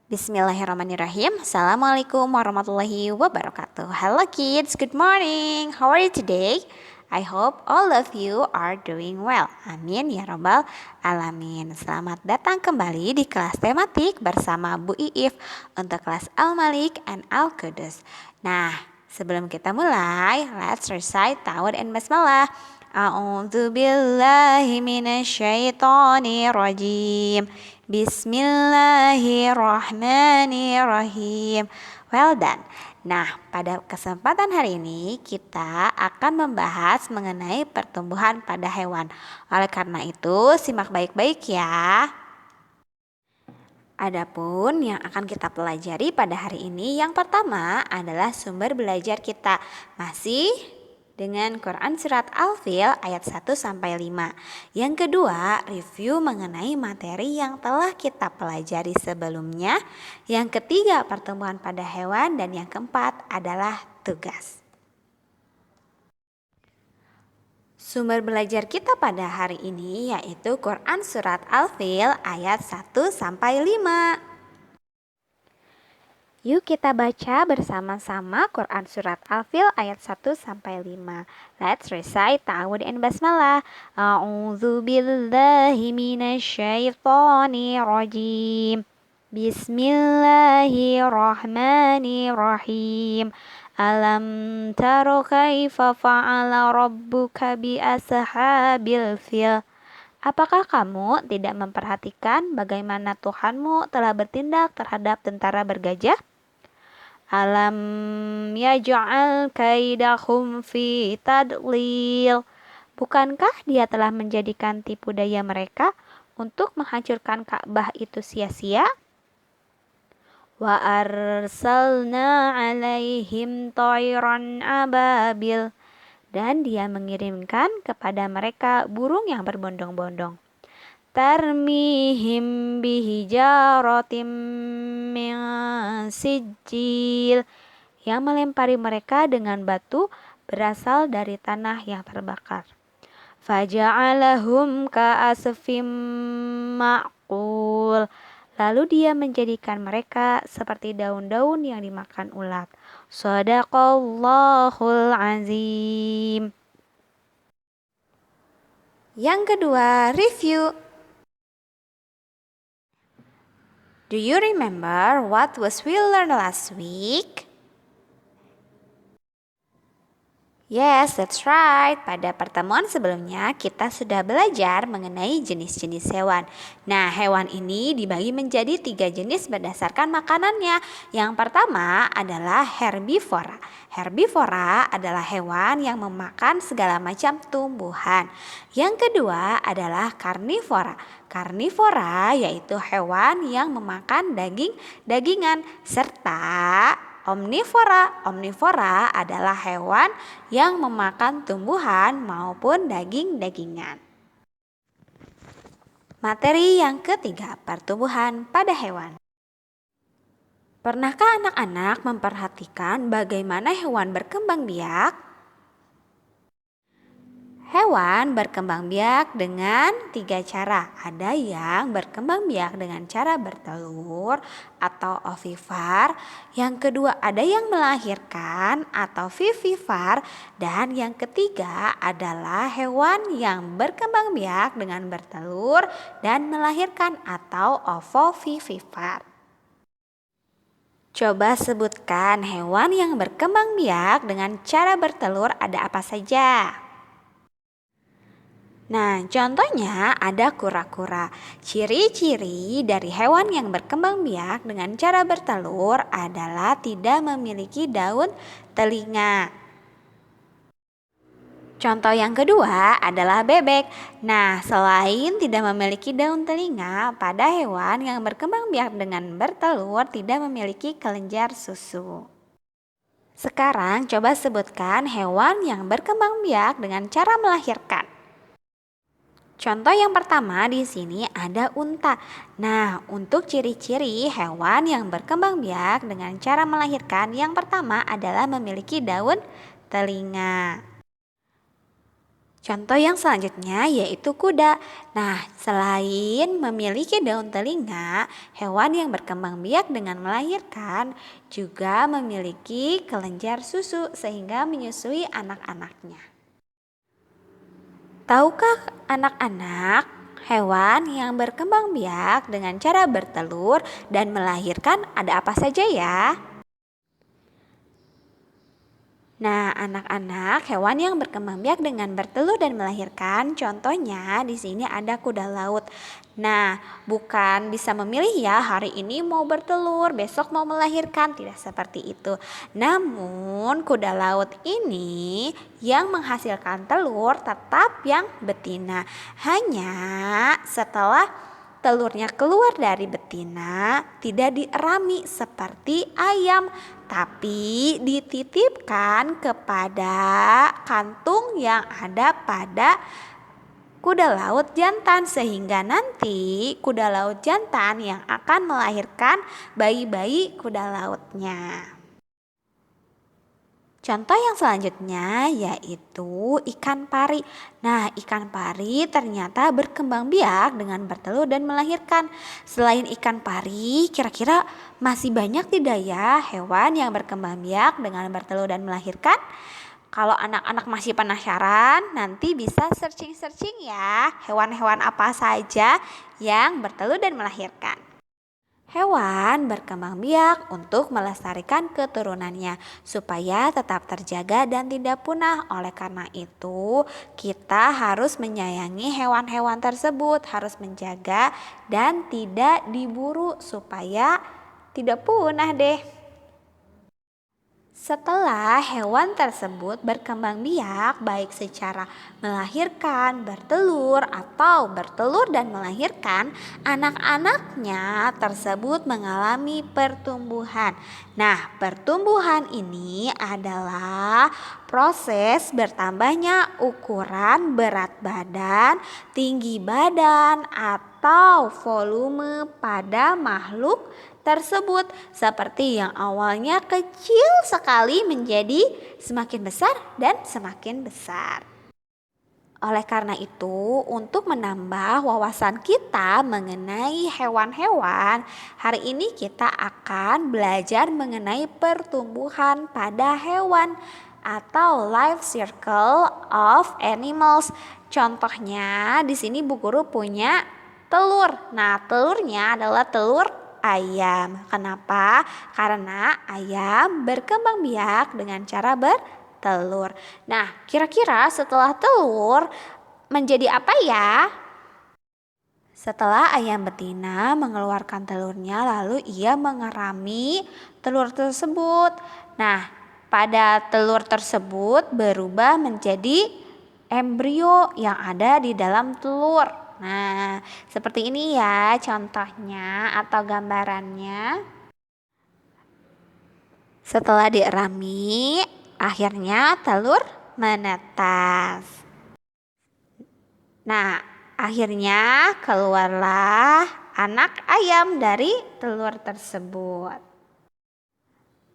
Bismillahirrahmanirrahim. Assalamualaikum warahmatullahi wabarakatuh. Hello kids, good morning. How are you today? I hope all of you are doing well. Amin ya rabbal alamin. Selamat datang kembali di kelas tematik bersama Bu Iif untuk kelas Al-Malik and Al-Qudus. Nah, sebelum kita mulai, let's recite Tawud and Basmalah. A'udzu billahi minasyaitonir rajim. Bismillahirrahmanirrahim. Well done. Nah, pada kesempatan hari ini kita akan membahas mengenai pertumbuhan pada hewan. Oleh karena itu, simak baik-baik ya. Adapun yang akan kita pelajari pada hari ini, yang pertama adalah sumber belajar kita. Masih dengan Quran Surat Al-Fil ayat 1-5. Yang kedua, review mengenai materi yang telah kita pelajari sebelumnya. Yang ketiga, pertumbuhan pada hewan. Dan yang keempat adalah tugas. Sumber belajar kita pada hari ini yaitu Quran Surat Al-Fil ayat 1-5. Yuk kita baca bersama-sama Quran Surat Al-Fil ayat 1-5. Let's recite Ta'awud and Basmalah. A'udzu billahi minasyaitonir rajim. Bismillahirrahmanirrahim. Alam taro kaifa fa'ala rabbuka bi ashabil fil. Apakah kamu tidak memperhatikan bagaimana Tuhanmu telah bertindak terhadap tentara bergajah? Alam yaj'al kaidahum fi tadlil. Bukankah dia telah menjadikan tipu daya mereka untuk menghancurkan Ka'bah itu sia-sia? Wa arsalna alaihim tayran ababil. Dan dia mengirimkan kepada mereka burung yang berbondong-bondong. Tarmihim bihijaratim min sijil, yang melempari mereka dengan batu berasal dari tanah yang terbakar. Faja'alahum ka'asfim ma'kul. Lalu dia menjadikan mereka seperti daun-daun yang dimakan ulat. Shadaqallahul azim. Yang kedua, review. Do you remember what was we learned last week? Yes, that's right. Pada pertemuan sebelumnya kita sudah belajar mengenai jenis-jenis hewan. Nah, hewan ini dibagi menjadi 3 jenis berdasarkan makanannya. Yang pertama adalah herbivora. Herbivora adalah hewan yang memakan segala macam tumbuhan. Yang kedua adalah karnivora. Karnivora yaitu hewan yang memakan daging-dagingan, serta omnivora. Omnivora adalah hewan yang memakan tumbuhan maupun daging-dagingan. Materi yang ketiga, pertumbuhan pada hewan. Pernahkah anak-anak memperhatikan bagaimana hewan berkembang biak? Hewan berkembang biak dengan 3 cara. Ada yang berkembang biak dengan cara bertelur atau ovivar. Yang kedua ada yang melahirkan atau vivipar. Dan yang ketiga adalah hewan yang berkembang biak dengan bertelur dan melahirkan atau ovovivipar. Coba sebutkan hewan yang berkembang biak dengan cara bertelur ada apa saja? Nah, contohnya ada kura-kura. Ciri-ciri dari hewan yang berkembang biak dengan cara bertelur adalah tidak memiliki daun telinga. Contoh yang kedua adalah bebek. Nah, selain tidak memiliki daun telinga, pada hewan yang berkembang biak dengan bertelur tidak memiliki kelenjar susu. Sekarang coba sebutkan hewan yang berkembang biak dengan cara melahirkan. Contoh yang pertama di sini ada unta. Nah, untuk ciri-ciri hewan yang berkembang biak dengan cara melahirkan, yang pertama adalah memiliki daun telinga. Contoh yang selanjutnya yaitu kuda. Nah, selain memiliki daun telinga, hewan yang berkembang biak dengan melahirkan juga memiliki kelenjar susu sehingga menyusui anak-anaknya. Tahukah anak-anak hewan yang berkembang biak dengan cara bertelur dan melahirkan ada apa saja ya? Nah, anak-anak, hewan yang berkembang biak dengan bertelur dan melahirkan, contohnya di sini ada kuda laut. Nah, bukan bisa memilih ya, hari ini mau bertelur, besok mau melahirkan, tidak seperti itu. Namun, kuda laut ini yang menghasilkan telur tetap yang betina. Hanya setelah telurnya keluar dari betina tidak dierami seperti ayam, tapi dititipkan kepada kantung yang ada pada kuda laut jantan sehingga nanti kuda laut jantan yang akan melahirkan bayi-bayi kuda lautnya. Contoh yang selanjutnya yaitu ikan pari. Nah, ikan pari ternyata berkembang biak dengan bertelur dan melahirkan. Selain ikan pari, kira-kira masih banyak tidak ya hewan yang berkembang biak dengan bertelur dan melahirkan? Kalau anak-anak masih penasaran, nanti bisa searching-searching ya hewan-hewan apa saja yang bertelur dan melahirkan. Hewan berkembang biak untuk melestarikan keturunannya supaya tetap terjaga dan tidak punah. Oleh karena itu, kita harus menyayangi hewan-hewan tersebut, harus menjaga dan tidak diburu supaya tidak punah deh. Setelah hewan tersebut berkembang biak baik secara melahirkan, bertelur, atau bertelur dan melahirkan, anak-anaknya tersebut mengalami pertumbuhan. Nah, pertumbuhan ini adalah proses bertambahnya ukuran berat badan, tinggi badan, atau volume pada makhluk tersebut, seperti yang awalnya kecil sekali menjadi semakin besar dan semakin besar. Oleh karena itu, untuk menambah wawasan kita mengenai hewan-hewan, hari ini kita akan belajar mengenai pertumbuhan pada hewan atau life cycle of animals. Contohnya di sini Bu Guru punya telur. Nah, telurnya adalah telur ayam. Kenapa? Karena ayam berkembang biak dengan cara bertelur. Nah, kira-kira setelah telur menjadi apa ya? Setelah ayam betina mengeluarkan telurnya, lalu ia mengerami telur tersebut. Nah, pada telur tersebut berubah menjadi embrio yang ada di dalam telur. Nah, seperti ini ya contohnya atau gambarannya. Setelah dierami, akhirnya telur menetas. Nah, akhirnya keluarlah anak ayam dari telur tersebut.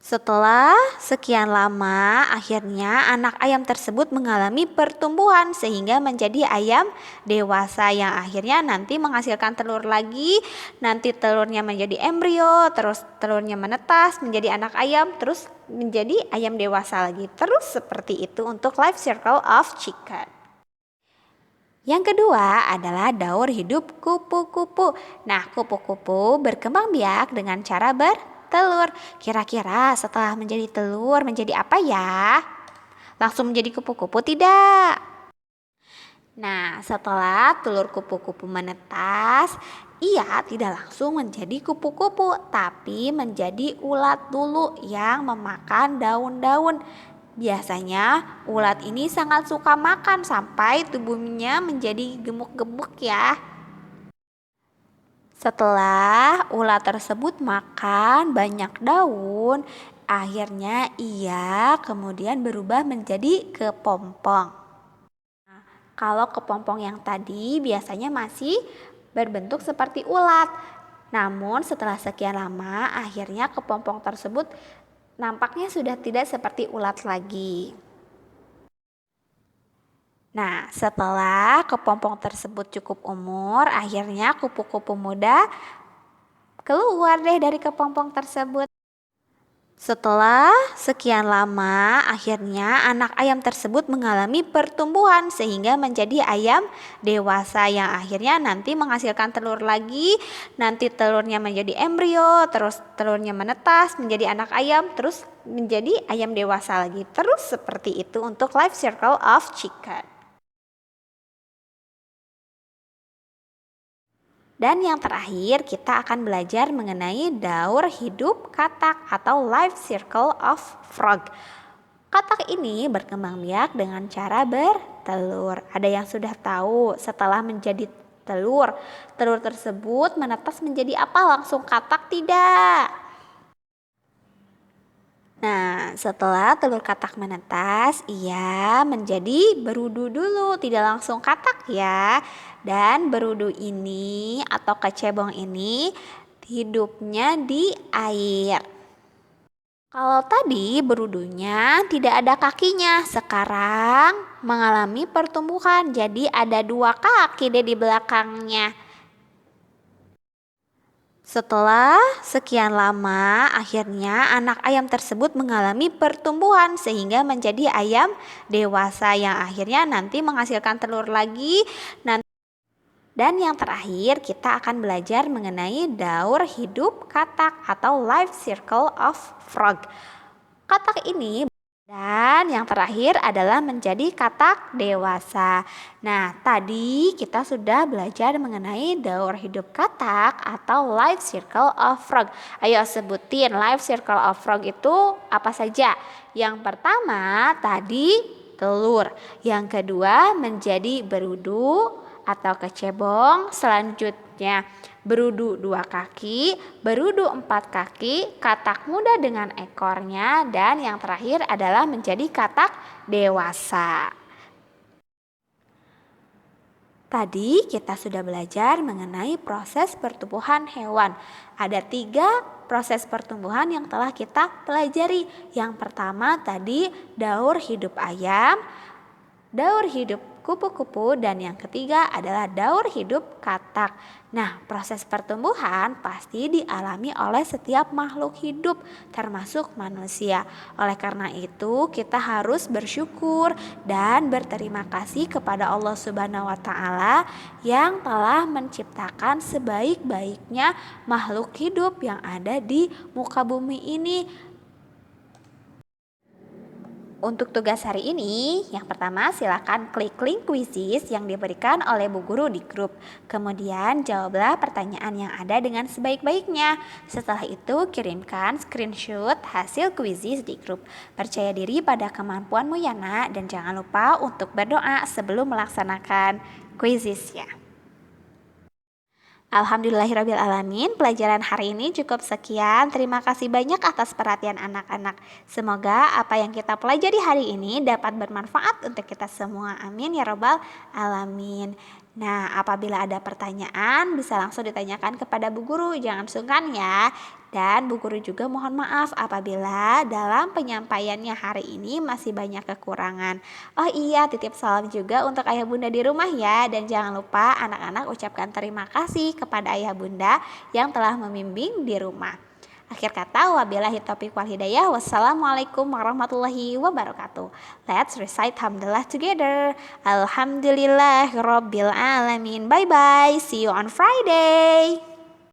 Setelah sekian lama, akhirnya anak ayam tersebut mengalami pertumbuhan sehingga menjadi ayam dewasa yang akhirnya nanti menghasilkan telur lagi. Nanti telurnya menjadi embrio, terus telurnya menetas menjadi anak ayam, terus menjadi ayam dewasa lagi. Terus seperti itu untuk life cycle of chicken. Yang kedua adalah daur hidup kupu-kupu. Nah, kupu-kupu berkembang biak dengan cara bertelur. Kira-kira setelah menjadi telur menjadi apa ya? Langsung menjadi kupu-kupu tidak? Nah, setelah telur kupu-kupu menetas, ia tidak langsung menjadi kupu-kupu, tapi menjadi ulat dulu yang memakan daun-daun. Biasanya ulat ini sangat suka makan sampai tubuhnya menjadi gemuk-gemuk ya. Setelah ulat tersebut makan banyak daun, akhirnya ia kemudian berubah menjadi kepompong. Nah, kalau kepompong yang tadi biasanya masih berbentuk seperti ulat. Namun setelah sekian lama akhirnya kepompong tersebut nampaknya sudah tidak seperti ulat lagi. Nah, setelah kepompong tersebut cukup umur, akhirnya kupu-kupu muda keluar deh dari kepompong tersebut. Setelah sekian lama, akhirnya anak ayam tersebut mengalami pertumbuhan sehingga menjadi ayam dewasa yang akhirnya nanti menghasilkan telur lagi. Nanti telurnya menjadi embrio, terus telurnya menetas menjadi anak ayam, terus menjadi ayam dewasa lagi. Terus seperti itu untuk life cycle of chicken. Dan yang terakhir kita akan belajar mengenai daur hidup katak atau life cycle of frog. Katak ini berkembang biak dengan cara bertelur. Ada yang sudah tahu setelah menjadi telur, telur tersebut menetas menjadi apa? Langsung katak tidak? Nah, setelah telur katak menetas, ia menjadi berudu dulu, tidak langsung katak ya. Dan berudu ini atau kecebong ini hidupnya di air. Kalau tadi berudunya tidak ada kakinya, sekarang mengalami pertumbuhan, jadi ada 2 kaki deh di belakangnya. Setelah sekian lama, akhirnya anak ayam tersebut mengalami pertumbuhan sehingga menjadi ayam dewasa yang akhirnya nanti menghasilkan telur lagi. Dan yang terakhir kita akan belajar mengenai daur hidup katak atau life cycle of frog. Katak ini dan yang terakhir adalah menjadi katak dewasa. Nah, tadi kita sudah belajar mengenai daur hidup katak atau life cycle of frog. Ayo sebutin life cycle of frog itu apa saja? Yang pertama tadi telur. Yang kedua menjadi berudu atau kecebong. Selanjutnya berudu 2 kaki, berudu 4 kaki, katak muda dengan ekornya, dan yang terakhir adalah menjadi katak dewasa. Tadi kita sudah belajar mengenai proses pertumbuhan hewan. Ada 3 proses pertumbuhan yang telah kita pelajari. Yang pertama tadi daur hidup ayam, daur hidup kupu-kupu, dan yang ketiga adalah daur hidup katak. Nah, proses pertumbuhan pasti dialami oleh setiap makhluk hidup, termasuk manusia. Oleh karena itu, kita harus bersyukur dan berterima kasih kepada Allah Subhanahu wa Ta'ala yang telah menciptakan sebaik-baiknya makhluk hidup yang ada di muka bumi ini. Untuk tugas hari ini, yang pertama silakan klik link quizzes yang diberikan oleh Bu Guru di grup. Kemudian jawablah pertanyaan yang ada dengan sebaik-baiknya. Setelah itu kirimkan screenshot hasil quizzes di grup. Percaya diri pada kemampuanmu ya nak, dan jangan lupa untuk berdoa sebelum melaksanakan quizzesnya. Alhamdulillahirrabbilalamin, pelajaran hari ini cukup sekian. Terima kasih banyak atas perhatian anak-anak. Semoga apa yang kita pelajari hari ini dapat bermanfaat untuk kita semua. Amin ya robbal alamin. Nah, apabila ada pertanyaan bisa langsung ditanyakan kepada Bu Guru, jangan sungkan ya. Dan Bu Guru juga mohon maaf apabila dalam penyampaiannya hari ini masih banyak kekurangan. Oh iya, titip salam juga untuk ayah bunda di rumah ya. Dan jangan lupa anak-anak ucapkan terima kasih kepada ayah bunda yang telah membimbing di rumah. Akhir kata, wabillahi taufiq wal hidayah. Wassalamualaikum warahmatullahi wabarakatuh. Let's recite hamdalah together. Alhamdulillahirabbil alamin. Bye bye. See you on Friday.